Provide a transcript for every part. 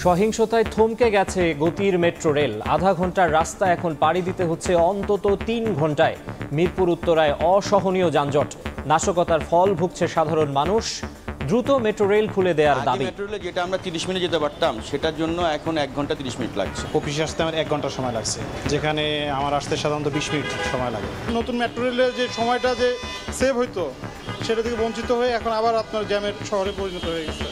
সহিংসতায় থমকে গেছে গতির মেট্রো রেল। আধা ঘন্টার রাস্তা এখন পাড়ি দিতে হচ্ছে অন্তত ৩ ঘন্টায়। মিরপুর উত্তরায় অসহনীয় যানজট, নাশকতার ফল ভুগছে সাধারণ মানুষ। দ্রুত মেট্রো রেল খুলে দেওয়ার দাবি। মেট্রো রেলে যেটা আমরা 30 মিনিটে যেতে পারতাম সেটার জন্য এখন 1 ঘন্টা 30 মিনিট লাগছে। অফিসে আসতে আমার 1 ঘন্টা সময় লাগছে, যেখানে আমার আসতে সাধারণত 20 মিনিট সময় লাগে। নতুন মেট্রো রেলের যে সময়টা যে সেভ হইতো সেটা থেকে বঞ্চিত হয়ে এখন আবার আপনার জ্যামের শহরে পরিণত হয়ে গেছে।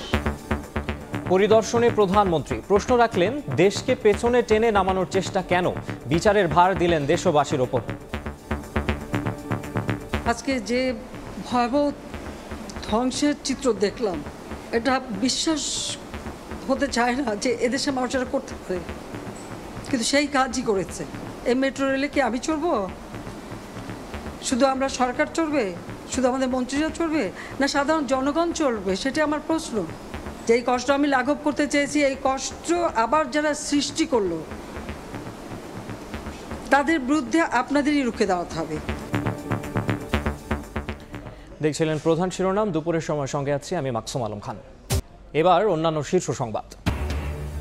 পরিদর্শনে প্রধানমন্ত্রী প্রশ্ন রাখলেন, দেশকে পেছনে টেনে নামানোর চেষ্টা কেন? বিচারের ভার দিলেন দেশবাসীর ওপর। আজকে যে ভয়াবহ ধ্বংসের চিত্র দেখলাম, এটা বিশ্বাস হতে চায় না যে এদেশের মানুষেরা করতে পারে, কিন্তু সেই কাজই করেছে। এই মেট্রো রেলে কি আমি চড়বো? শুধু আমরা সরকার চড়বে? শুধু আমাদের মন্ত্রীরা চড়বে? না সাধারণ জনগণ চড়বে? সেটা আমার প্রশ্ন। যে এই কষ্ট আমি লাঘব করতে চেয়েছি, এই কষ্ট আবার যারা সৃষ্টি করলো তাদের বিরুদ্ধে আপনাদেরই রুখে দেওয়াতে হবে। দেখছিলেন প্রধান শিরোনাম, দুপুরের সময় সঙ্গে আছি আমি মাকসুম আলম খান। এবার অন্যান্য শীর্ষ সংবাদ।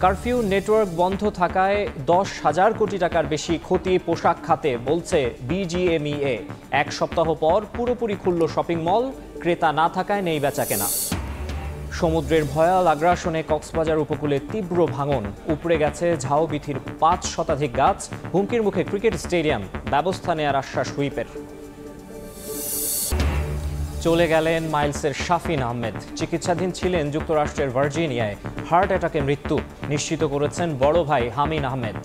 কারফিউ নেটওয়ার্ক বন্ধ থাকায় 10,000 কোটি টাকার বেশি ক্ষতি পোশাক খাতে, বলছে বিজিএমইএ। 1 সপ্তাহ পর পুরোপুরি খুলল শপিং মল, ক্রেতা না থাকায় নেই বেচাকেনা। সমুদ্রের ভয়াল আগ্রাসনে কক্সবাজার উপকূলে তীব্র ভাঙন, উপড়ে গেছে ঝাউবিথির 5 শতাধিক গাছ। হুমকির মুখে ক্রিকেট স্টেডিয়াম, ব্যবস্থা নেয়ার আশ্বাস হুইপের। চলে গেলেন মাইলসের শাফিন আহমেদ। চিকিৎসাধীন ছিলেন যুক্তরাষ্ট্রের ভার্জিনিয়ায়। হার্ট অ্যাটাকে মৃত্যু নিশ্চিত করেছেন বড় ভাই হামিন আহমেদ।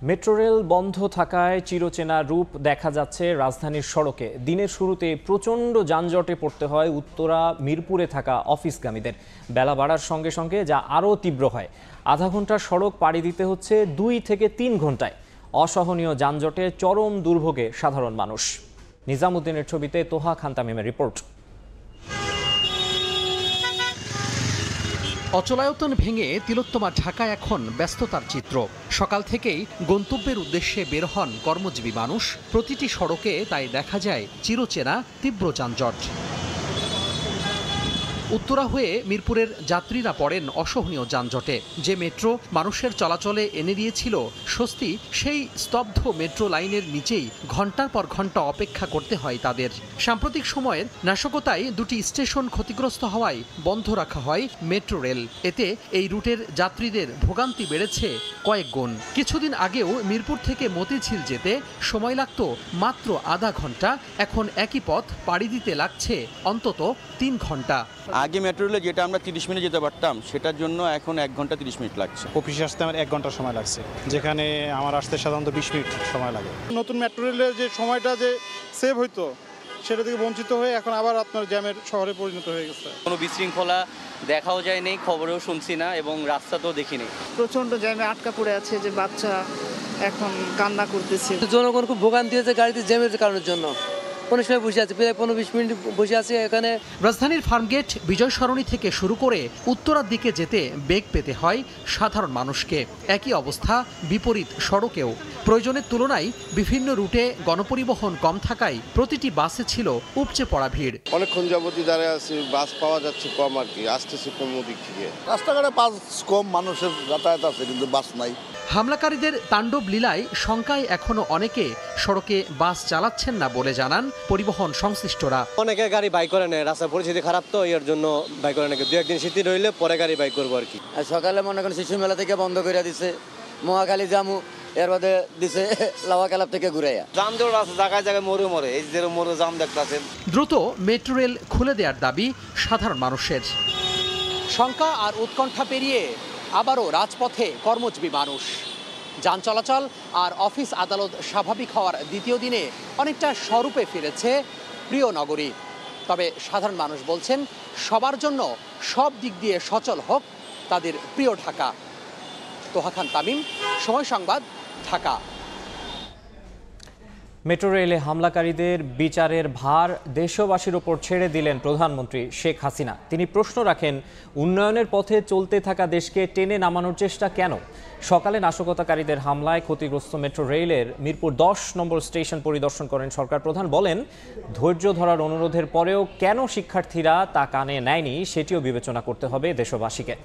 মেট্রো রেল বন্ধ থাকায় চিরচেনা রূপ দেখা যাচ্ছে রাজধানীর সড়কে। দিনের শুরুতে প্রচণ্ড যানজটে পড়তে হয় উত্তরা মিরপুরে থাকা অফিসগামীদের। বেলা বাড়ার সঙ্গে সঙ্গে যা আরও তীব্র হয়। আধা ঘন্টার সড়ক পাড়ি দিতে হচ্ছে 2 থেকে 3 ঘন্টায়। অসহনীয় যানজটে চরম দুর্ভোগে সাধারণ মানুষ। নিজামুদ্দিনের ছবিতে তোহা খান তামিমের রিপোর্ট। অচলায়তন ভেঙে তিলোত্তমা ঢাকায় এখন ব্যস্ততার চিত্র। সকাল থেকেই গন্তব্যের উদ্দেশ্যে বের হন কর্মজীবী মানুষ। প্রতিটি সড়কে তাই দেখা যায় চিরচেনা তীব্র যানজট। উত্তরা হয়ে মিরপুরের যাত্রীরা পড়েন অসহনীয় যানজটে। যে মেট্রো মানুষের চলাচলে এনে দিয়েছিল স্বস্তি, সেই স্তব্ধ মেট্রো লাইনের নিচেই ঘন্টার পর ঘন্টা অপেক্ষা করতে হয় তাদের। সাম্প্রতিক সময়ের নাশকতায় 2টি স্টেশন ক্ষতিগ্রস্ত হওয়ায় বন্ধ রাখা হয় মেট্রো রেল। এতে এই রুটের যাত্রীদের ভোগান্তি বেড়েছে কয়েক গুণ। কিছুদিন আগেও মিরপুর থেকে মতিঝিল যেতে সময় লাগত মাত্র আধা ঘন্টা, এখন একই পথ পাড়ি দিতে লাগছে অন্তত 3 ঘন্টা। আগে মেট্রো রেলে যেটা আমরা 30 মিনিটে যেতে পারতাম সেটার জন্য এখন 1 ঘন্টা 30 মিনিট লাগছে। অফিসে আসতে আমার 1 ঘন্টা সময় লাগছে, যেখানে আমার আসতে সাধারণত 20 মিনিট সময় লাগে। নতুন মেট্রো রেলের যে সময়টা যে সেভ হইতো সেটা থেকে বঞ্চিত হয়ে এখন আবার আপনার জ্যামের শহরে পরিণত হয়ে গেছে। কোনো বিশৃঙ্খলা দেখাও যায়নি, খবরেও শুনছি না এবং রাস্তাতেও দেখিনি। প্রচণ্ড জ্যামে আটকা পড়ে আছে, যে বাচ্চা এখন কান্না করতেছে। জনগণ খুব ভোগান্তি হয়েছে গাড়িতে জ্যামের কারণের জন্য। অনেক সময় বসে আছে, প্রায় 15-20 মিনিট বসে আছে এখানে। রাজধানীর ফার্মগেট, বিজয় সরণি থেকে শুরু করে উত্তরার দিকে যেতে বেগ পেতে হয় সাধারণ মানুষকে। একই অবস্থা বিপরীত সড়কেও। প্রয়োজনের তুলনায় বিভিন্ন রুটে গণপরিবহন কম থাকায় প্রতিটি বাসে ছিল উপচে পড়া ভিড়। অনেকক্ষণ যাবতীয় দাঁড়িয়ে আছি, বাস পাওয়া যাচ্ছে কম আর কি, আসতেছে কম দিক থেকে। রাস্তাঘাটে বাস কম, মানুষের যাতায়াত আছে কিন্তু বাস নাই। হামলাকারীদের তাণ্ডব লীলায় শঙ্কায় এখনো অনেকে সড়কে বাস চালাচ্ছেন না বলে জানান পরিবহন সংশ্লিষ্টরা। অনেকে গাড়ি বাই করে নেয়, রাস্তার পরিস্থিতি খারাপ তো এর জন্য বাই করে নেয়। 2-1 দিন শিথিল রইলে পরে গাড়ি বাই করবো আর কি। সকালে মনে করেন শিশু মেলা থেকে বন্ধ করে দিছে, মহাখালী জামু, এর মধ্যে দিছে লাওয়া ক্লাব থেকে ঘুরাইয়া। জাম দেওয়ার আছে, জায়গায় জায়গায় মরে এই যে মরে জাম দেখতেছেন। দ্রুত মেট্রো রেল খুলে দেওয়ার দাবি সাধারণ মানুষের। শঙ্কা আর উৎকণ্ঠা পেরিয়ে আবারও রাজপথে কর্মজীবী মানুষ। যান চলাচল আর অফিস আদালত স্বাভাবিক হওয়ার দ্বিতীয় দিনে অনেকটা স্বরূপে ফিরেছে প্রিয় নগরী। তবে সাধারণ মানুষ বলছেন, সবার জন্য সব দিক দিয়ে সচল হোক তাদের প্রিয় ঢাকা। তোহা খান তামিম, সময় সংবাদ, ঢাকা। মেট্রো রেলে হামলাকারীদের বিচারের ভার দেশবাসীর ওপর ছেড়ে দিলেন প্রধানমন্ত্রী শেখ হাসিনা। তিনি প্রশ্ন রাখেন, উন্নয়নের পথে চলতে থাকা দেশকে টেনে নামানোর চেষ্টা কেন? সকালে নাশকতাকারীদের হামলায় ক্ষতিগ্রস্ত মেট্রো রেলের মিরপুর 10 নম্বর স্টেশন পরিদর্শন করেন সরকার প্রধান। বলেন, ধৈর্য ধরার অনুরোধের পরেও কেন শিক্ষার্থীরা তা কানে নেয়নি সেটিও বিবেচনা করতে হবে দেশবাসীকে।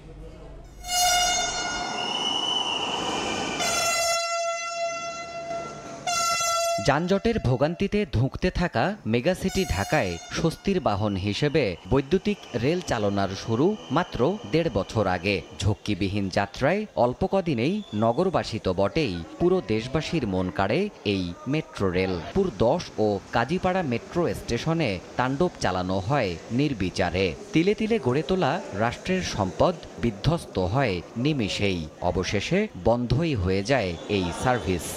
যানজটের ভোগান্তিতে ধুঁকতে থাকা মেগাসিটি ঢাকায় স্বস্তির বাহন হিসেবে বৈদ্যুতিক রেল চালনার শুরু মাত্র 1.5 বছর আগে। ঝক্কিবিহীন যাত্রায় অল্প কদিনেই নগরবাসী তো বটেই, পুরো দেশবাসীর মন কাড়ে এই মেট্রো রেল। পুর 10 ও কাজীপাড়া মেট্রো স্টেশনে তাণ্ডব চালানো হয় নির্বিচারে। তিলে তিলে গড়ে তোলা রাষ্ট্রের সম্পদ বিধ্বস্ত হয় নিমিষেই। অবশেষে বন্ধই হয়ে যায় এই সার্ভিস।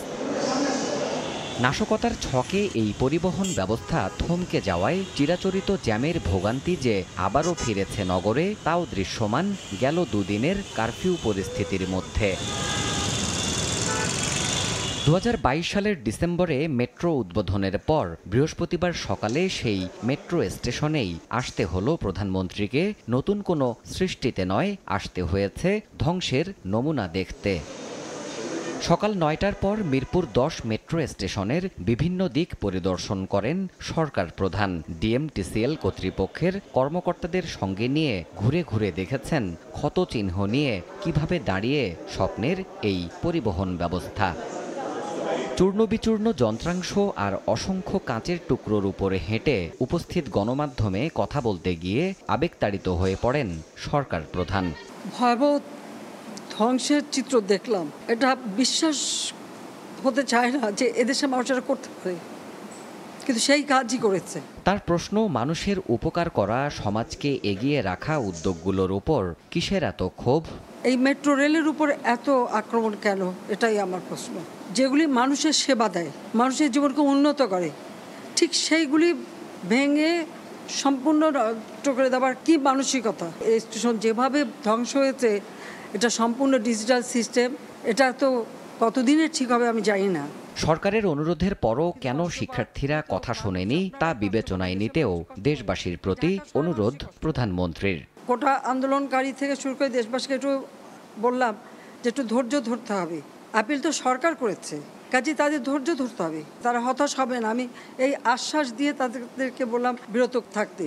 নাশকতার ছকে এই পরিবহন ব্যবস্থা থমকে যাওয়ায় চিরাচরিত জ্যামের ভোগান্তি যে আবারও ফিরেছে নগরে, তাও দৃশ্যমান গেল দুদিনের কারফিউ পরিস্থিতির মধ্যে। 2022 সালের ডিসেম্বরে মেট্রো উদ্বোধনের পর বৃহস্পতিবার সকালে সেই মেট্রো স্টেশনেই আসতে হলো প্রধানমন্ত্রীকে। নতুন কোনো সৃষ্টিতে নয়, আসতে হয়েছে ধ্বংসের নমুনা দেখতে। সকাল 9টার পর মিরপুর 10 মেট্রো স্টেশনের বিভিন্ন দিক পরিদর্শন করেন সরকার প্রধান। ডিএমটিসিএল কর্তৃপক্ষের কর্মকর্তাদের সঙ্গে নিয়ে ঘুরে ঘুরে দেখেছেন ক্ষতচিহ্ন নিয়ে কিভাবে দাঁড়িয়ে স্বপ্নের এই পরিবহন ব্যবস্থা। চূর্ণবিচূর্ণ যন্ত্রাংশ আর অসংখ্য কাঁচের টুকরোর উপরে হেঁটে উপস্থিত গণমাধ্যমে কথা বলতে গিয়ে আবেগতাড়িত হয়ে পড়েন সরকার প্রধান। ভয়াবহ ধ্বংসের চিত্র দেখলাম। এটা বিশ্বাস হতে চায় না যে এদেশে মানুষেরা করতে পারে, কিন্তু সেই কাজই করেছে। তার প্রশ্ন, মানুষের উপকার করা, সমাজকে এগিয়ে রাখা উদ্যোগগুলোর উপর কিসের এত ক্ষোভ? এই মেট্রো রেলের উপর এত আক্রমণ কেন, এটাই আমার প্রশ্ন। যেগুলি মানুষের সেবা দেয়, মানুষের জীবনকে উন্নত করে, ঠিক সেইগুলি ভেঙে সম্পূর্ণ নষ্ট করে দেওয়ার কি মানসিকতা? এই স্টেশন যেভাবে ধ্বংস হয়েছে, এটা সম্পূর্ণ ডিজিটাল সিস্টেম। এটা তো কতদিনের ঠিক হবে আমি জানি না। সরকারের অনুরোধের পরও কেন শিক্ষার্থীরা কথা শোনেনি তা বিবেচনায় নিতেও দেশবাসীর প্রতি অনুরোধ প্রধানমন্ত্রীর। কোটা আন্দোলনকারী থেকে শুরু করে দেশবাসীকে একটু বললাম যে একটু ধৈর্য ধরতে হবে। আপিল তো সরকার করেছে, কাজে তাদের ধৈর্য ধরতে হবে, তারা হতাশ হবে না। আমি এই আশ্বাস দিয়ে তাদেরকে বললাম বিরত থাকতে,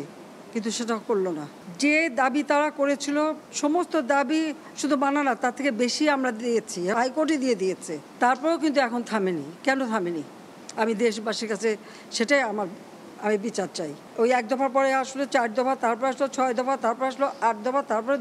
কিন্তু সেটা করলো না। যে দাবি তারা করেছিল, সমস্ত দাবি শুধু মানা না, তার থেকে বেশি আমরা দিয়েছি, হাইকোর্টে দিয়ে দিয়েছে, তারপরেও কিন্তু এখন থামেনি। কেন থামেনি? আমি দেশবাসীর কাছে সেটাই আমি বিচার চাই। ওই 1 দফার পরে আসলো 4 দফা, তারপর আসলো 6 দফা, তারপর আসলো 8 দফা, তারপরে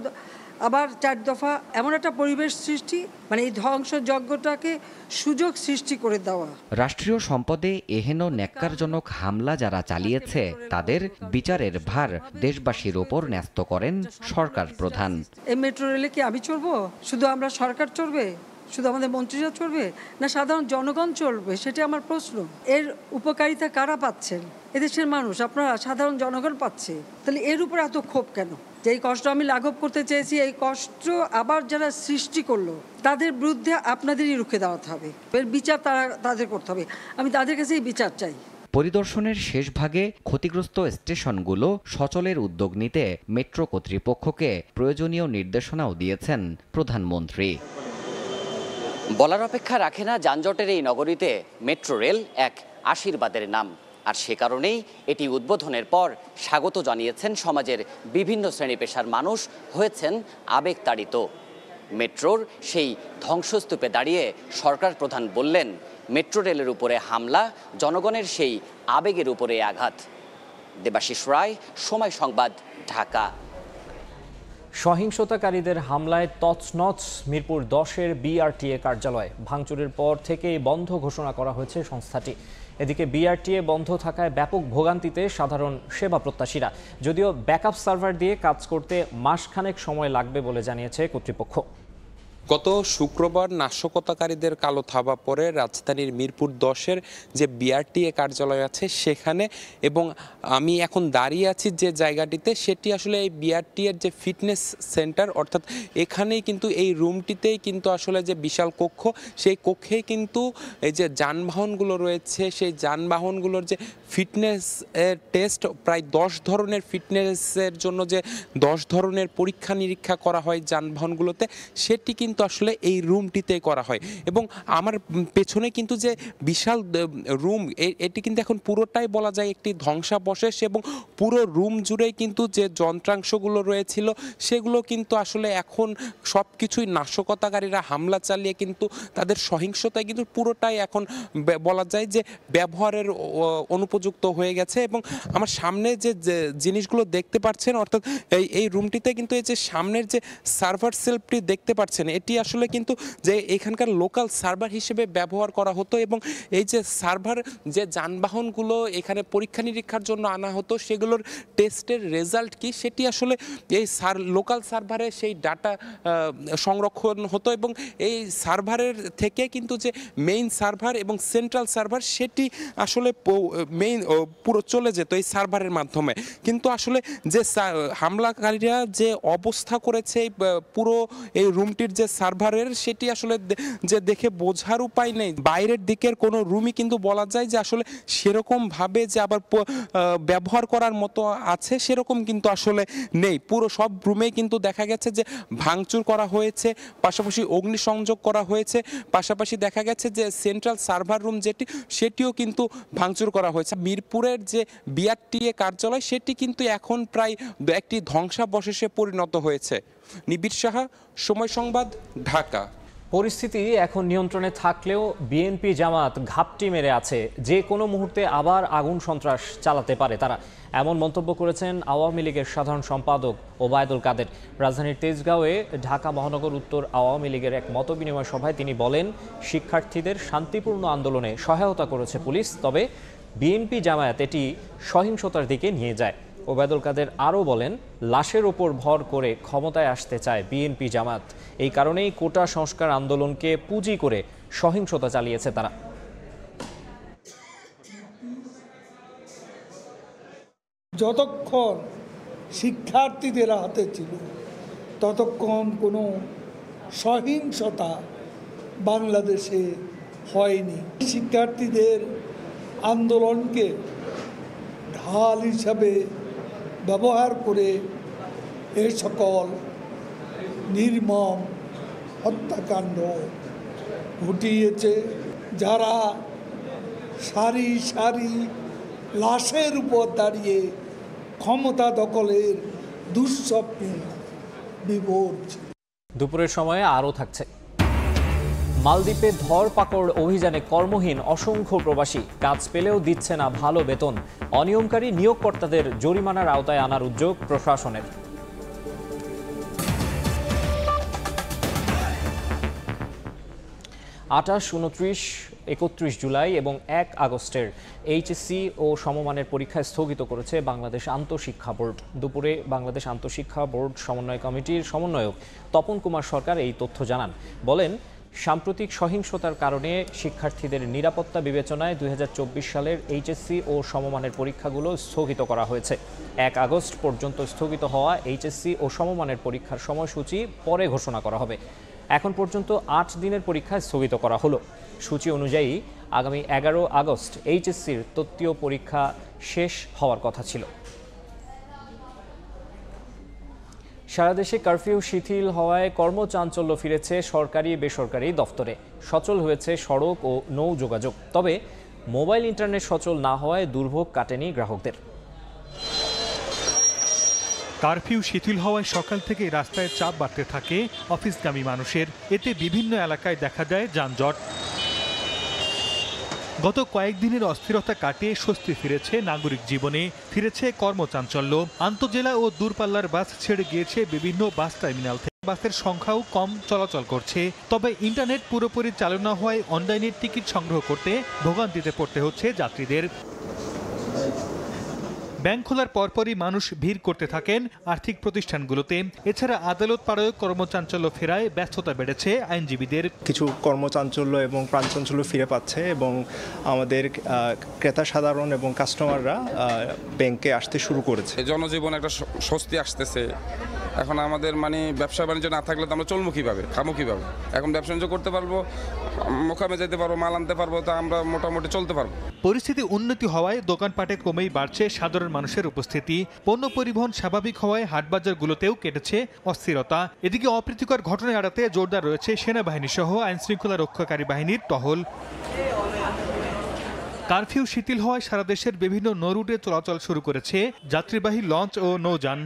আবার 4 দফা। এমন একটা পরিবেশ সৃষ্টি, মানে এই ধ্বংসযজ্ঞটাকে সুযোগ সৃষ্টি করে দেওয়া। রাষ্ট্রীয় সম্পদে এহেন ন্যাক্কারজনক হামলা যারা চালিয়েছে তাদের বিচারের ভার দেশবাসীর ওপর ন্যস্ত করেন সরকার প্রধান। এই মেট্রো রেলে কি আমি চড়বো? শুধু আমরা সরকার চড়বে? শুধু আমাদের মন্ত্রীরা চড়বে? না সাধারণ জনগণ চড়বে? সেটা আমার প্রশ্ন। এর উপকারিতা কারা পাচ্ছেন? এদেশের মানুষ, আপনারা, সাধারণ জনগণ পাচ্ছে। তাহলে এর উপর এত ক্ষোভ কেন? যে এই কষ্ট আমি লাঘব করতে চেয়েছি, এই কষ্ট আবার যারা সৃষ্টি করলো তাদের বিরুদ্ধে আপনাদেরই রুখে দাঁড়াতে হবে। এর বিচার তাদের করতে হবে। আমি তাদের কাছেই বিচার চাই। পরিদর্শনের শেষ ভাগে ক্ষতিগ্রস্ত স্টেশনগুলো সচলের উদ্যোগ নিতে মেট্রো কর্তৃপক্ষকে প্রয়োজনীয় নির্দেশনাও দিয়েছেন প্রধানমন্ত্রী। বলার অপেক্ষা রাখে না, যানজটের এই নগরীতে মেট্রো রেল এক আশীর্বাদের নাম। আর সে কারণেই এটি উদ্বোধনের পর স্বাগত জানিয়েছেন সমাজের বিভিন্ন শ্রেণী পেশার মানুষ, হয়েছেন আবেগতাড়িত। মেট্রোর সেই ধ্বংসস্তূপে দাঁড়িয়ে সরকার প্রধান বললেন, মেট্রো রেলের উপরে হামলা জনগণের সেই আবেগের উপরে আঘাত। দেবাশিস রায়, সময় সংবাদ, ঢাকা। সহিংসতাকারীদের হামলায় তছনছ মিরপুর 10-এর বিআরটিএ কার্যালয়। ভাঙচুরের পর থেকেই বন্ধ ঘোষণা করা হয়েছে সংস্থাটি। এদিকে বিআরটিএ বন্ধ থাকায় ব্যাপক ভোগান্তিতে সাধারণ সেবা প্রত্যাশীরা। যদিও ব্যাকআপ সার্ভার দিয়ে কাজ করতে মাসখানেক সময় লাগবে বলে জানিয়েছে কর্তৃপক্ষ। গত শুক্রবার নাশকতাকারীদের কালো থাবা পরে রাজধানীর মিরপুর 10-এর যে বিআরটিএ কার্যালয় আছে সেখানে, এবং আমি এখন দাঁড়িয়ে আছি যে জায়গাটিতে, সেটি আসলে এই বিআরটিএর যে ফিটনেস সেন্টার, অর্থাৎ এখানেই কিন্তু এই রুমটিতেই কিন্তু আসলে যে বিশাল কক্ষ, সেই কক্ষেই কিন্তু এই যে যানবাহনগুলো রয়েছে সেই যানবাহনগুলোর যে ফিটনেস টেস্ট, প্রায় 10 ধরনের ফিটনেসের জন্য যে 10 ধরনের পরীক্ষা নিরীক্ষা করা হয় যানবাহনগুলোতে, সেটি কিন্তু আসলে এই রুমটিতে করা হয়। এবং আমার পেছনে কিন্তু যে বিশাল রুম, এটি কিন্তু এখন পুরোটাই বলা যায় একটি ধ্বংসাবশেষ, এবং পুরো রুম জুড়েই কিন্তু যে যন্ত্রাংশগুলো রয়েছিল সেগুলো কিন্তু আসলে এখন সব কিছুই নাশকতাকারীরা হামলা চালিয়ে কিন্তু তাদের সহিংসতায় কিন্তু পুরোটাই এখন বলা যায় যে ব্যবহারের অনুপযুক্ত হয়ে গেছে। এবং আমার সামনে যে জিনিসগুলো দেখতে পাচ্ছেন, অর্থাৎ এই রুমটিতে কিন্তু এই যে সামনের যে সার্ভার সেলফটি দেখতে পাচ্ছেন, এটি আসলে কিন্তু যে এখানকার লোকাল সার্ভার হিসেবে ব্যবহার করা হতো, এবং এই যে সার্ভার যে যানবাহনগুলো এখানে পরীক্ষা নিরীক্ষার জন্য আনা হতো সেগুলোর টেস্টের রেজাল্ট কি সেটি আসলে এই লোকাল সার্ভারে সেই ডাটা সংরক্ষণ হতো, এবং এই সার্ভারের থেকে কিন্তু যে মেইন সার্ভার এবং সেন্ট্রাল সার্ভার সেটি আসলে মেইন পুরো চলে যেত এই সার্ভারের মাধ্যমে। কিন্তু আসলে যে হামলাকারীরা যে অবস্থা করেছে পুরো এই রুমটির যে সার্ভারের, সেটি আসলে যে দেখে বোঝার উপায় নেই। বাইরের দিকের কোনো রুমই কিন্তু বলা যায় যে আসলে সেরকমভাবে যে আবার ব্যবহার করার মতো আছে সেরকম কিন্তু আসলে নেই। পুরো সব রুমেই কিন্তু দেখা গেছে যে ভাঙচুর করা হয়েছে, পাশাপাশি অগ্নিসংযোগ করা হয়েছে, পাশাপাশি দেখা গেছে যে সেন্ট্রাল সার্ভার রুম যেটি সেটিও কিন্তু ভাঙচুর করা হয়েছে। মিরপুরের যে বিআরটিএ কার্যালয় সেটি কিন্তু এখন প্রায় একটি ধ্বংসাবশেষে পরিণত হয়েছে। নিবিড় সাহা, সময় সংবাদ, ঢাকা। পরিস্থিতি এখন নিয়ন্ত্রণে থাকলেও বিএনপি জামাত ঘাপটি মেরে আছে, যে কোনো মুহূর্তে আবার আগুন সন্ত্রাস চালাতে পারে তারা, এমন মন্তব্য করেছেন আওয়ামী লীগের সাধারণ সম্পাদক ওবায়দুল কাদের। রাজধানীর তেজগাঁওয়ে ঢাকা মহানগর উত্তর আওয়ামী লীগের এক মতবিনিময় সভায় তিনি বলেন, শিক্ষার্থীদের শান্তিপূর্ণ আন্দোলনে সহায়তা করেছে পুলিশ, তবে বিএনপি জামায়াত এটি সহিংসতার দিকে নিয়ে যায়। ওবায়দুল কাদের আরও বলেন, লাশের ওপর ভর করে ক্ষমতায় আসতে চায় বিএনপি জামাত, এই কারণেই কোটা সংস্কার আন্দোলনকে পুঁজি করে সহিংসতা চালিয়েছে তারা। যতক্ষণ শিক্ষার্থীদের হাতে ছিল ততক্ষণ কোনো সহিংসতা বাংলাদেশে হয়নি। শিক্ষার্থীদের আন্দোলনকে ঢাল হিসাবে ব্যবহার করে এই সকল নির্মম হত্যাকাণ্ড ঘটিয়েছে। যারা সারি সারি লাশের উপর দাঁড়িয়ে ক্ষমতা দখলের দুঃস্বপ্নে বিভোর ছিল। দুপুরের সময়ে আরও থাকছে। মালদ্বীপে ধরপাকড় অভিযানে কর্মহীন অসংখ্য প্রবাসী, কাজ পেলেও দিচ্ছে না ভালো বেতন, অনিয়মকারী নিয়োগকর্তাদের জরিমানার আওতায় আনার উদ্যোগ প্রশাসনের। 28, 29, 31 জুলাই এবং 1 আগস্টের এইচএসসি ও সমমানের পরীক্ষা স্থগিত করেছে বাংলাদেশ আন্তঃশিক্ষা বোর্ড। দুপুরে বাংলাদেশ আন্তঃশিক্ষা বোর্ড সমন্বয় কমিটির সমন্বয়ক তপন কুমার সরকার এই তথ্য জানান। বলেন, সাম্প্রতিক সহিংসতার কারণে শিক্ষার্থীদের নিরাপত্তা বিবেচনায় 2024 সালের এইচএসসি ও সমমানের পরীক্ষাগুলো স্থগিত করা হয়েছে। 1 আগস্ট পর্যন্ত স্থগিত হওয়া এইচএসসি ও সমমানের পরীক্ষার সময়সূচি পরে ঘোষণা করা হবে। এখন পর্যন্ত 8 দিনের পরীক্ষা স্থগিত করা হলো। সূচি অনুযায়ী আগামী 11 আগস্ট এইচএসসির তৃতীয় পরীক্ষা শেষ হওয়ার কথা ছিল। সারা দেশে কারফিউ শিথিল হওয়ায় কর্মচাঞ্চল্য ফিরেছে সরকারি বেসরকারি দফতরে, সচল হয়েছে সড়ক ও নৌ যোগাযোগ। তবে মোবাইল ইন্টারনেট সচল না হওয়ায় দুর্ভোগ কাটেনি গ্রাহকদের। কারফিউ শিথিল হওয়ায় সকাল থেকে রাস্তায় চাপ বাড়তে থাকে অফিসগামী মানুষের। এতে বিভিন্ন এলাকায় দেখা যায় যানজট। গত কয়েকদিনের অস্থিরতা কাটিয়ে স্বস্তি ফিরেছে নাগরিক জীবনে, ফিরেছে কর্মচাঞ্চল্য। আন্তজেলা ও দূরপাল্লার বাস ছেড়ে গিয়েছে বিভিন্ন বাস টার্মিনাল থেকে। বাসের সংখ্যাও কম চলাচল করছে। তবে ইন্টারনেট পুরোপুরি চালু না হওয়ায় অনলাইনের টিকিট সংগ্রহ করতে ভোগান্তিতে পড়তে হচ্ছে যাত্রীদের। ব্যাংক খোলার পরপরই মানুষ ভিড় করতে থাকেন আর্থিক প্রতিষ্ঠানগুলোতে। এছাড়া আদালত পাড়ায় কর্মচাঞ্চল্য ফেরায় ব্যস্ততা বেড়েছে আইনজীবীদের। কিছু কর্মচাঞ্চল্য এবং প্রাণচাঞ্চল্য ফিরে পাচ্ছে এবং আমাদের ক্রেতা সাধারণ এবং কাস্টমাররা ব্যাংকে আসতে শুরু করেছে। জনজীবন একটা স্বস্তি আসতেছে। এখন আমাদের মানে ব্যবসা বাণিজ্য না থাকলে তো আমরা চলবো কীভাবে, খামো কীভাবে? এখন ব্যবসা বাণিজ্য করতে পারবো, মোকামে যেতে পারবো, মাল আনতে পারবো, তা আমরা মোটামুটি চলতে পারবো। পরিস্থিতি উন্নতি হওয়ায় দোকানপাটে ক্রমেই বাড়ছে সাধারণ মানুষের উপস্থিতি। পণ্য পরিবহন স্বাভাবিক হওয়ায় হাটবাজারগুলোতেও কেটেছে অস্থিরতা। এদিকে অপ্রীতিকর ঘটনা এড়াতে জোরদার রয়েছে সেনাবাহিনী সহ আইনশৃঙ্খলা রক্ষাকারী বাহিনীর টহল। কারফিউ শিথিল হওয়ায় সারা দেশের বিভিন্ন নৌরুটে চলাচল শুরু করেছে যাত্রীবাহী লঞ্চ ও নৌযান।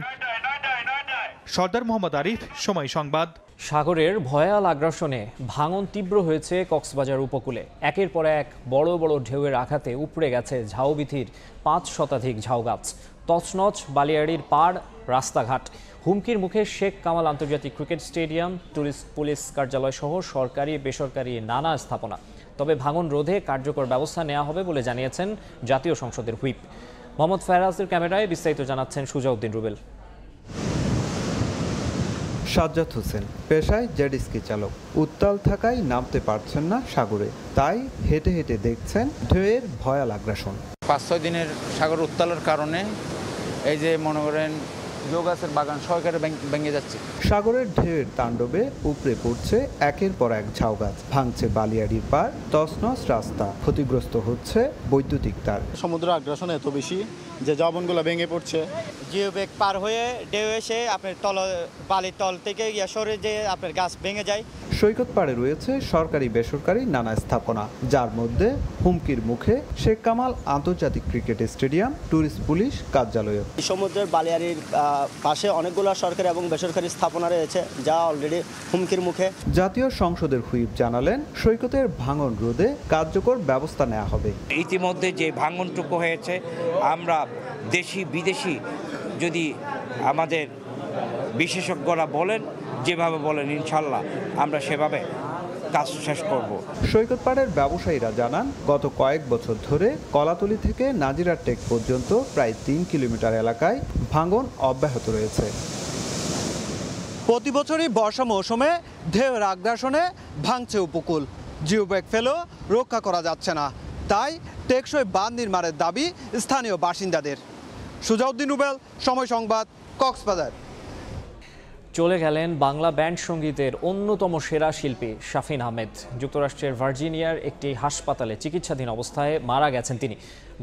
সর্দার মোহাম্মদ আরিফ, সময় সংবাদ। সাগরের ভয়াল আগ্রাসনে ভাঙন তীব্র হয়েছে কক্সবাজার উপকূলে। একের পর এক বড় বড় ঢেউয়ের আঘাতে উপড়ে গেছে ঝাউবিথির 5 শতাধিক ঝাউ গাছ। তছনছ বালিয়াড়ির পাড়, রাস্তাঘাট। হুমকির মুখে শেখ কামাল আন্তর্জাতিক ক্রিকেট স্টেডিয়াম, টুরিস্ট পুলিশ কার্যালয় সহ সরকারি বেসরকারি নানা স্থাপনা। তবে ভাঙন রোধে কার্যকর ব্যবস্থা নেওয়া হবে বলে জানিয়েছেন জাতীয় সংসদের হুইপ। মোহাম্মদ ফেরাজের ক্যামেরায় বিস্তারিত জানাচ্ছেন সুজাউদ্দিন রুবেল। সাজ্জাদ হোসেন পেশায় জেটস্কি চালক। উত্তাল থাকায় নামতে পারছেন না সাগরে, তাই হেঁটে হেঁটে দেখছেন ঢেউয়ের ভয়াল আগ্রাসন। 5-6 দিনের সাগর উত্তালের কারণে এই যে মনে করেন গাছের বাগান সরকারে ভেঙে যাচ্ছে। সাগরের ঢেউয়ের তাণ্ডবে উপড়ে পড়ছে একের পর এক ঝাউ গাছ, ভাঙছে বালিয়াড়ির পাড়, তছনছ রাস্তা, ক্ষতিগ্রস্ত হচ্ছে বৈদ্যুতিক তার। সমুদ্র আগ্রাসন এত বেশি যে জবনগুলো ভেঙে পড়ছে। জিও ব্যাগ পার হয়ে ঢেউ এসে আপনার বালির তল থেকে সরে যে আপনার গাছ ভেঙে যায়। সৈকত পাড়ে রয়েছে সরকারি বেসরকারি নানা স্থাপনা, যার মধ্যে হুমকির মুখে শেখ কামাল আন্তর্জাতিক ক্রিকেট স্টেডিয়াম, টুরিস্ট পুলিশ কার্যালয়। সমুদ্রের বালিয়াড়ির পাশে অনেকগুলো সরকারি এবং বেসরকারি স্থাপনা রয়েছে, যা অলরেডি হুমকির মুখে। জাতীয় সংসদের হুইপ জানালেন সৈকতের ভাঙন রোধে কার্যকর ব্যবস্থা নেওয়া হবে। ইতিমধ্যে যে ভাঙনটুকু হয়েছে, আমরা দেশি বিদেশি যদি আমাদের বিশেষজ্ঞরা বলেন, যেভাবে বলেন, ইনশাল্লাহ আমরা সেভাবে কাজ শেষ করব। সৈকত পাড়ের ব্যবসায়ীরা জানান, গত কয়েক বছর ধরে কলাতলি থেকে নাজিরার টেক পর্যন্ত প্রায় 3 কিলোমিটার এলাকায় ভাঙন অব্যাহত রয়েছে। প্রতি বছরই বর্ষা মৌসুমে ঢেউয়ের আগ্রাসনে ভাঙছে উপকূল। জিও ব্যাগ ফেলেও রক্ষা করা যাচ্ছে না, তাই টেকসই বাঁধ নির্মাণের দাবি স্থানীয় বাসিন্দাদের। সুজাউদ্দিন রুবেল, সময় সংবাদ, কক্সবাজার। চলে গেলেন বাংলা ব্যান্ড সঙ্গীতের অন্যতম সেরা শিল্পী শাফিন আহমেদ। যুক্তরাষ্ট্রের ভার্জিনিয়ার একটি হাসপাতালে চিকিৎসাধীন অবস্থায় মারা গেছেন তিনি।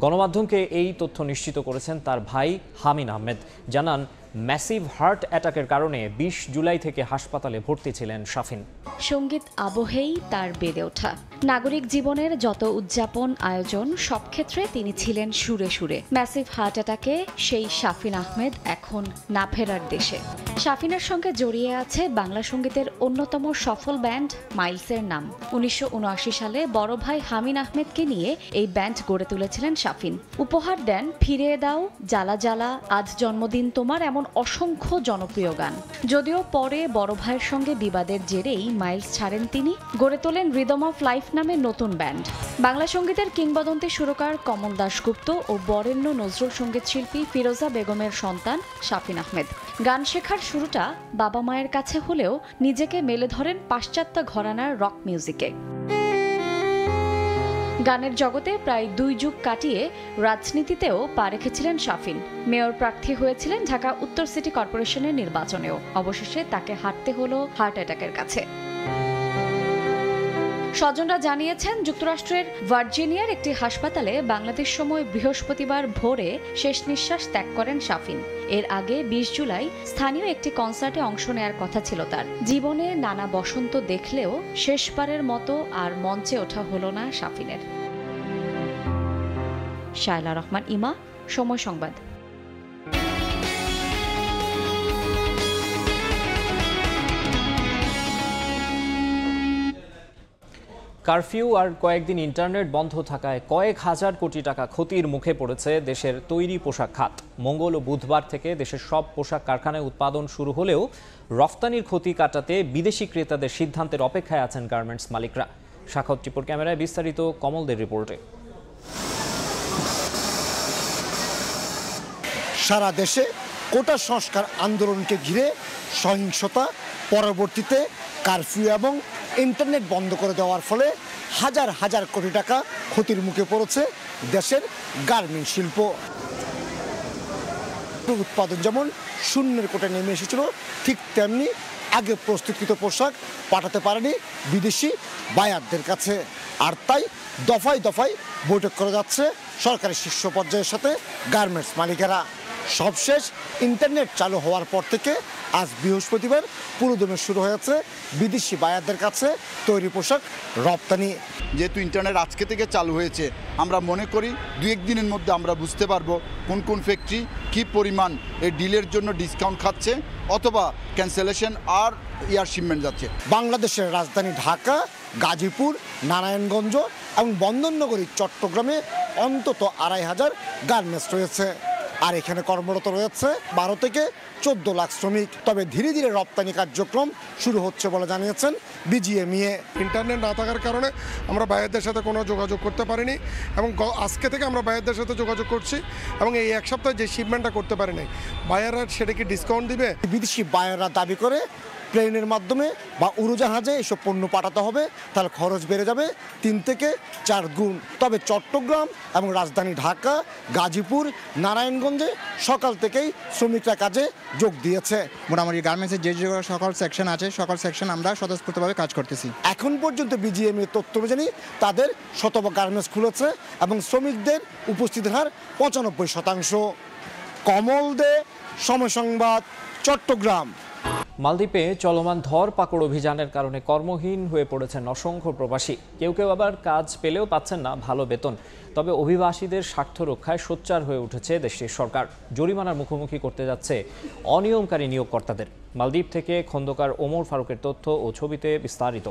গণমাধ্যমকে এই তথ্য নিশ্চিত করেছেন তার ভাই হামিন আহমেদ। জানান, ম্যাসিভ হার্ট অ্যাটাকের কারণে 20 জুলাই থেকে হাসপাতালে ভর্তি ছিলেন শাফিন। সঙ্গীত আবহেই তার বেড়ে ওঠা। নাগরিক জীবনের যত উদযাপন আয়োজন সব ক্ষেত্রে তিনি ছিলেন সুরে সুরে। ম্যাসিভ হার্ট অ্যাটাকে সেই শাফিন আহমেদ এখন না ফেরার দেশে। শাফিনের সঙ্গে জড়িয়ে আছে বাংলা সঙ্গীতের অন্যতম সফল ব্যান্ড মাইলসের নাম। 1979 সালে বড় ভাই হামিন আহমেদকে নিয়ে এই ব্যান্ড গড়ে তুলেছিলেন শাফিন। উপহার দেন ফিরিয়ে দাও, জ্বালা জ্বালা, আজ জন্মদিন তোমার, এমন অসংখ্য জনপ্রিয় গান। যদিও পরে বড় ভাইয়ের সঙ্গে বিবাদের জেরেই মাইলস ছাড়েন তিনি, গড়ে তোলেন রিদম অফ লাইফ নামে নতুন ব্যান্ড। বাংলা সঙ্গীতের কিংবদন্তি সুরকার কমল দাশগুপ্ত ও বরেণ্য নজরুল সঙ্গীত শিল্পী ফিরোজা বেগমের সন্তান শাফিন আহমেদ। গান শেখার শুরুটা বাবা মায়ের কাছে হলেও নিজেকে মেলে ধরেন পাশ্চাত্য ঘরানার রক মিউজিকে। গানের জগতে প্রায় 2 যুগ কাটিয়ে রাজনীতিতেও পা রেখেছিলেন শাফিন। মেয়র প্রার্থী হয়েছিলেন ঢাকা উত্তর সিটি কর্পোরেশনের নির্বাচনেও। অবশেষে তাকে হারতে হলো হার্ট অ্যাটাকের কাছে। স্বজনরা জানিয়েছেন, যুক্তরাষ্ট্রের ভার্জিনিয়ার একটি হাসপাতালে বাংলাদেশ সময় বৃহস্পতিবার ভোরে শেষ নিঃশ্বাস ত্যাগ করেন শাফিন। এর আগে 20 জুলাই স্থানীয় একটি কনসার্টে অংশ নেয়ার কথা ছিল তার। জীবনে নানা বসন্ত দেখলেও শেষবারের মতো আর মঞ্চে ওঠা হলো না শাফিনের। শায়লা রহমান ইমা, সময় সংবাদ। কারফিউ আর কয়েকদিন ইন্টারনেট বন্ধ থাকায় কয়েক হাজার কোটি টাকা ক্ষতির মুখে পড়েছে দেশের তৈরি পোশাক খাত। মঙ্গল ও বুধবার থেকে দেশের সব পোশাক কারখানায় উৎপাদন শুরু হলেও রফতানির ক্ষতি কাটাতে বিদেশি ক্রেতাদের সিদ্ধান্তের অপেক্ষায় আছেন গার্মেন্টস মালিকরা। সাক্ষাৎ টিপুর ক্যামেরায় বিস্তারিত কমলদের রিপোর্টে। সারা দেশে কোটা সংস্কার আন্দোলনকে ঘিরে সহিংসতা, পরবর্তীতে কারফিউ এবং ইন্টারনেট বন্ধ করে দেওয়ার ফলে হাজার হাজার কোটি টাকা ক্ষতির মুখে পড়েছে দেশের গার্মেন্টস শিল্প। উৎপাদন যেমন শূন্যের কোটায় নেমে এসেছিল, ঠিক তেমনি আগে প্রস্তুতকৃত পোশাক পাঠাতে পারেনি বিদেশি বায়ারদের কাছে। আর তাই দফায় দফায় বৈঠক করে যাচ্ছে সরকারের শীর্ষ পর্যায়ের সাথে গার্মেন্টস মালিকেরা। সবশেষ ইন্টারনেট চালু হওয়ার পর থেকে আজ বৃহস্পতিবার পুরোদমে শুরু হয়েছে বিদেশি বায়ারদের কাছে তৈরি পোশাক রপ্তানি। যেহেতু ইন্টারনেট আজকে থেকে চালু হয়েছে, আমরা মনে করি 2-1 দিনের মধ্যে আমরা বুঝতে পারবো কোন কোন ফ্যাক্টরি কী পরিমাণ এই ডিলের জন্য ডিসকাউন্ট খাচ্ছে অথবা ক্যান্সেলেশন আর এয়ার শিপমেন্ট যাচ্ছে। বাংলাদেশের রাজধানী ঢাকা, গাজীপুর, নারায়ণগঞ্জ এবং বন্দরনগরী চট্টগ্রামে অন্তত 2500 গার্মেন্টস রয়েছে। আর এখানে কর্মরত রয়েছে 12 থেকে 14 লাখ শ্রমিক। তবে ধীরে ধীরে রপ্তানি কার্যক্রম শুরু হচ্ছে বলে জানিয়েছেন বিজিএমইএ। ইন্টারনেট না থাকার কারণে আমরা বায়ারদের সাথে কোনো যোগাযোগ করতে পারিনি এবং আজকে থেকে আমরা বায়ারদের সাথে যোগাযোগ করছি এবং এই এক সপ্তাহে যে শিপমেন্টটা করতে পারি নাই, বায়াররা সেটা কি ডিসকাউন্ট দিবে? বিদেশি বায়াররা দাবি করে প্লেনের মাধ্যমে বা উড়োজাহাজে এসব পণ্য পাঠাতে হবে, তাহলে খরচ বেড়ে যাবে 3 থেকে 4 গুণ। তবে চট্টগ্রাম এবং রাজধানী ঢাকা, গাজীপুর, নারায়ণগঞ্জে সকাল থেকেই শ্রমিকরা কাজে যোগ দিয়েছে। মোটামুটি গার্মেন্টসের যে সকল সেকশন আছে, সকল সেকশন আমরা স্বতঃস্ফূর্তভাবে কাজ করতেছি। এখন পর্যন্ত বিজিএমইএর তথ্য অনুযায়ী তাদের শতভাগ গার্মেন্টস খুলেছে এবং শ্রমিকদের উপস্থিতির হার 95%। কমল দে, সময় সংবাদ, চট্টগ্রাম। মালদ্বীপে চলমান ধরপাকড় অভিযানের কারণে কর্মহীন হয়ে পড়েছেন অসংখ্য প্রবাসী। কেউ কেউ আবার কাজ পেলেও পাচ্ছেন না ভালো বেতন। তবে অভিবাসীদের স্বার্থ রক্ষায় সোচ্চার হয়ে উঠেছে দেশটির সরকার। জরিমানার মুখোমুখি করতে যাচ্ছে অনিয়মকারী নিয়োগকর্তাদের। মালদ্বীপ থেকে খন্দকার ওমর ফারুকের তথ্য ও ছবিতে বিস্তারিত।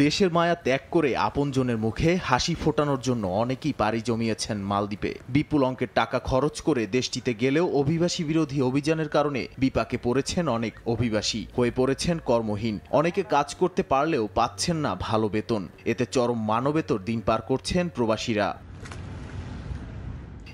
দেশের মায়া ত্যাগ করে আপনজনের মুখে হাসি ফোটানোর জন্য অনেকেই পাড়ি জমিয়েছেন মালদ্বীপে। বিপুল অঙ্কের টাকা খরচ করে দেশটিতে গেলেও অভিবাসী বিরোধী অভিযানের কারণে বিপাকে পড়েছেন অনেক অভিবাসী, হয়ে পড়েছেন কর্মহীন। অনেকে কাজ করতে পারলেও পাচ্ছেন না ভালো বেতন। এতে চরম মানবেতর দিন পার করছেন প্রবাসীরা।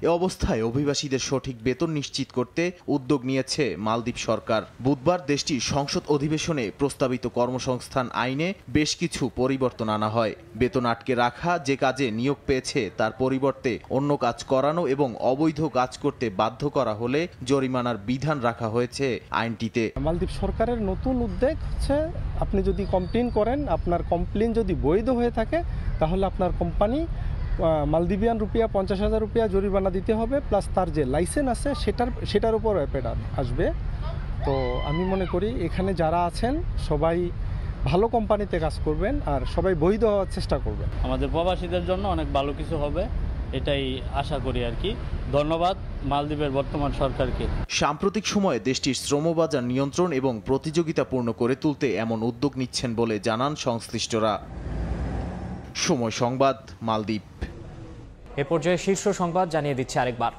এ অবস্থায় অভিবাসীদের সঠিক বেতন নিশ্চিত করতে উদ্যোগ নিয়েছে মালদ্বীপ সরকার। বুধবার দেশটির সংসদ অধিবেশনে প্রস্তাবিত কর্মসংস্থান আইনে বেশ কিছু পরিবর্তন আনা হয়। বেতন আটকে রাখা, যে কাজে নিয়োগ পেয়েছে তার পরিবর্তে অন্য কাজ করানো এবং অবৈধ কাজ করতে বাধ্য করা হলে জরিমানার বিধান রাখা হয়েছে আইনটিতে। মালদ্বীপ সরকারের নতুন উদ্যোগ হচ্ছে, আপনি যদি কমপ্লেন করেন, আপনার কমপ্লেন যদি বৈধ হয়ে থাকে, তাহলে আপনার কোম্পানি মালদ্বীপিয়ান রুপিয়া 50,000 রুপিয়া জরিমানা দিতে হবে, প্লাস তার যে লাইসেন্স আছে সেটার উপর অ্যাপেড আসবে। তো আমি মনে করি এখানে যারা আছেন সবাই ভালো কোম্পানিতে কাজ করবেন আর সবাই বৈধ হওয়ার চেষ্টা করবেন। আমাদের প্রবাসীদের জন্য অনেক ভালো কিছু হবে, এটাই আশা করি আর কি। ধন্যবাদ মালদ্বীপের বর্তমান সরকারকে। সাম্প্রতিক সময়ে দেশটির শ্রমবাজার নিয়ন্ত্রণ এবং প্রতিযোগিতাপূর্ণ করে তুলতে এমন উদ্যোগ নিচ্ছেন বলে জানান সংশ্লিষ্টরা। সময় সংবাদ, মালদ্বীপ। এ পর্যায়ে শীর্ষ সংবাদ জানিয়ে দিচ্ছে আরেকবার।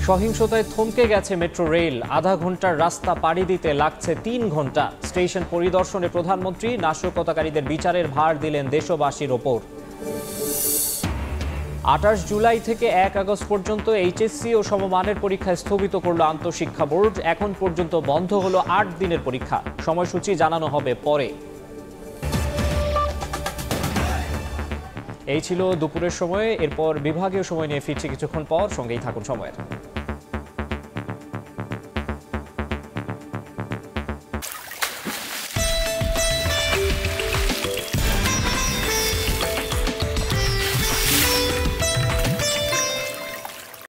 সহিংসতায় থমকে গেছে মেট্রো রেল। আধা ঘন্টার রাস্তা পাড়ি দিতে লাগছে 3 ঘন্টা। স্টেশন পরিদর্শনে প্রধানমন্ত্রী নাশকতাকারীদের বিচারের ভার দিলেন দেশবাসীর ওপর। 28 জুলাই থেকে 1 আগস্ট পর্যন্ত এইচএসসি ও সমমানের পরীক্ষা স্থগিত করল আন্তঃশিক্ষা বোর্ড। এখন পর্যন্ত বন্ধ হলো 8 দিনের পরীক্ষা। সময়সূচি জানানো হবে পরে। এই ছিল দুপুরের সময়। এরপর বিভাগীয় সময় নিয়ে ফিরছি কিছুক্ষণ পর। সঙ্গেই থাকুন সময়ের।